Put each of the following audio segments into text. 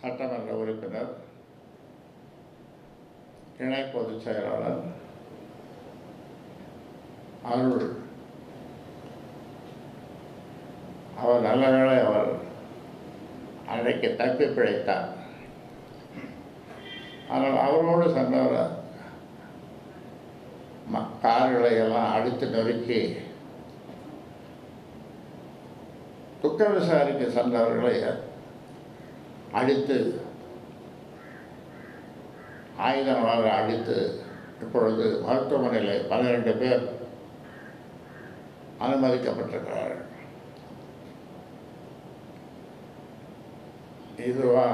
சட்டமன்ற உறுப்பினர், இணை பொதுச் செயலாளர் அருள். அவர் நல்ல வேளை அவர் அன்றைக்கு தப்பி பிழைத்தார். ஆனால் அவரோடு சென்றவர் கார்களை எல்லாம் அடித்து நொறுக்கி துக்க விசாரிக்க சென்றவர்களை அடித்து ஆயுதங்களால் அடித்து இப்பொழுது மருத்துவமனையில் 12 பேர் அனுமதிக்கப்பட்டிருக்கிறார்கள். இதுவா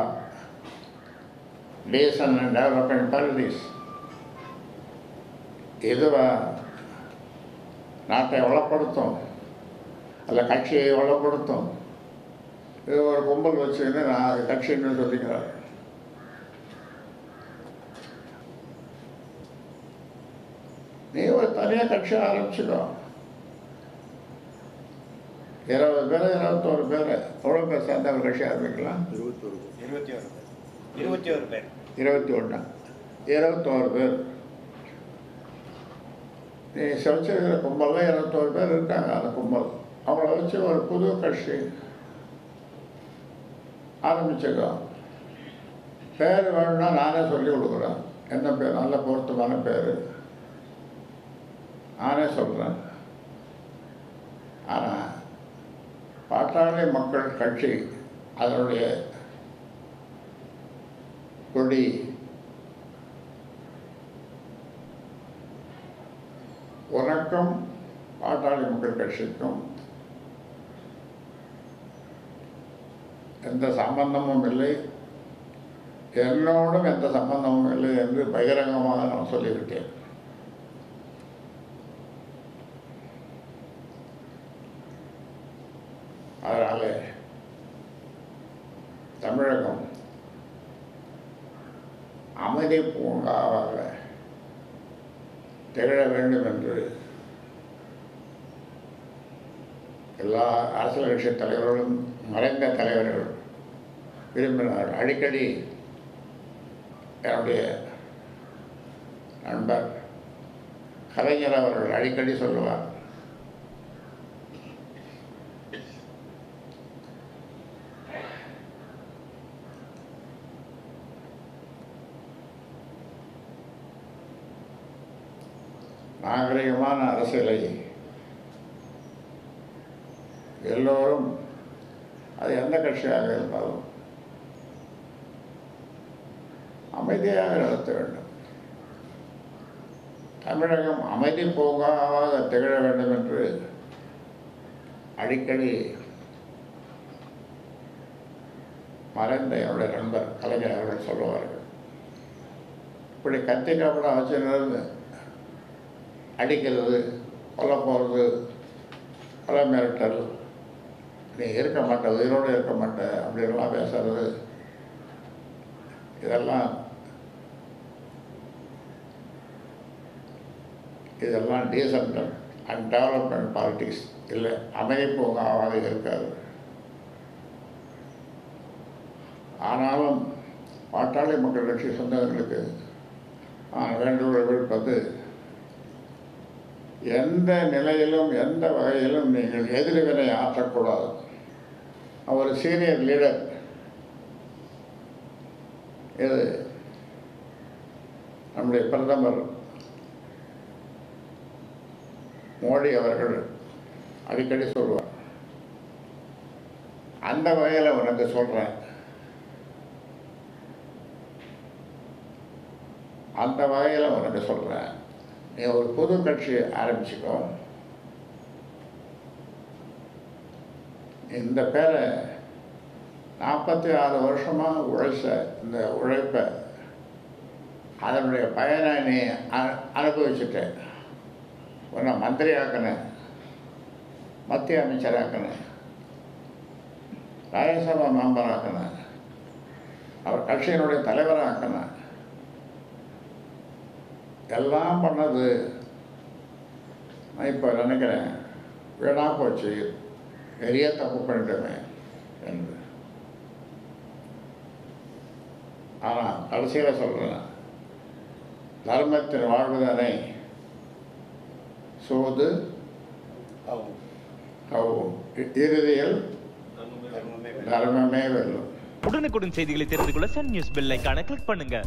டீசன்ட் அண்ட் டெவலப்மெண்ட் பாலிடிக்ஸ்? இதுவா நாட்டை வளப்படுத்தும், அல்ல கட்சியை வளப்படுத்தும்? இது ஒரு கும்பல் வச்சுன்னு நான் கட்சின்னு சொல்லிக்கிறார். நீ ஒரு தனியாக கட்சி ஆரம்பிச்சுக்கோ. 20 பேர் 21 பேர் எவ்வளோ பேர் சேர்ந்த ஒரு கட்சி ஆரம்பிக்கலாம்? 21 பேர். நீ வச்சிருக்கிற கும்பலில் 21 பேர் இருக்காங்க. அந்த கும்பல் அவங்கள வச்சு ஒரு புது கட்சி ஆரம்பிச்சுக்கோ. பேர் வேணும்னா நானே சொல்லி கொடுக்குறேன். என்ன பேர்? நல்ல பொருத்தமான பேர் நானே சொல்கிறேன். ஆனால் பாட்டாளி மக்கள் கட்சி அதனுடைய கொடி உனக்கும் பாட்டாளி மக்கள் கட்சிக்கும் எந்த சம்பந்தமும் இல்லை, என்னோடும் எந்த சம்பந்தமும் இல்லை என்று பகிரங்கமாக நான் சொல்லிவிட்டேன். அதனால் தமிழகம் அமைதி பூங்காவாக திகழ வேண்டும் என்று எல்லா அரசியல் கட்சி தலைவர்களும் மறைந்த தலைவர்கள் விரும்பினார்கள். அடிக்கடி என்னுடைய நண்பர் கலைஞர் அவர்கள் அடிக்கடி சொல்லுவார், நாகரிகமான அரசியலை எல்லோரும், அது எந்த கட்சியாக இருந்தாலும் அமைதியாக நடத்த வேண்டும். தமிழகம் அமைதி பூங்காவாக திகழ வேண்டும் என்று அடிக்கடி மறைந்த என்னுடைய நண்பர் கலைஞர் அவர்கள் சொல்லுவார்கள். இப்படி கத்திக்காப்பட வச்சுருந்து அடிக்கிறது, கொல்ல போகிறது, கொலை மிரட்டல், நீ இருக்க மாட்ட, உயிரோடு இருக்க மாட்ட அப்படின்லாம் பேசுறது, இதெல்லாம் டீசன்ட் அண்ட் டெவலப்மெண்ட் பாலிட்டிக்ஸ் இல்லை, அமைதி பூங்காவாக இருக்காது. ஆனாலும் பாட்டாளி மக்கள் கட்சி சொந்தங்களுக்கு நான் வேண்டுகோள் விடுப்பது, எந்த நிலையிலும் எந்த வகையிலும் நீங்கள் எதிர்வினை ஆற்றக்கூடாது. அவர் சீனியர் லீடர், இது நம்முடைய பிரதமர் மோடி அவர்கள் அடிக்கடி சொல்வார். அந்த வகையில் உனக்கு சொல்கிறேன், அந்த வகையில் உனக்கு சொல்கிறேன், நீ ஒரு புது கட்சி ஆரம்பிச்சுக்கோ. இந்த பேரை 46 வருஷமாக உழைச்ச இந்த உழைப்பை, அதனுடைய பயனை நீ அனுபவிச்சுட்ட. உன்னை மந்திரி ஆக்கினேன், மத்திய அமைச்சராக்கினேன், ராஜ்யசபா மெம்பர் ஆக்கினேன், அவர் கட்சியினுடைய தலைவராக்கினேன். எல்லாம் பண்ணது நான் இப்போ நினைக்கிறேன், வீணாக போச்சு, பெரிய தப்பு பண்ணிட்டோமே என்று. ஆனால் கடைசியில் சொல்கிறேன், தர்மத்தின் வாழ்வுதானே சோது கவும், இறுதியில் தர்மமே வெல்லும். உடனுக்குடன் செய்திகளை தெரிந்து கொள்ள சன் நியூஸ் பெல் ஐகானை கிளிக் பண்ணுங்க.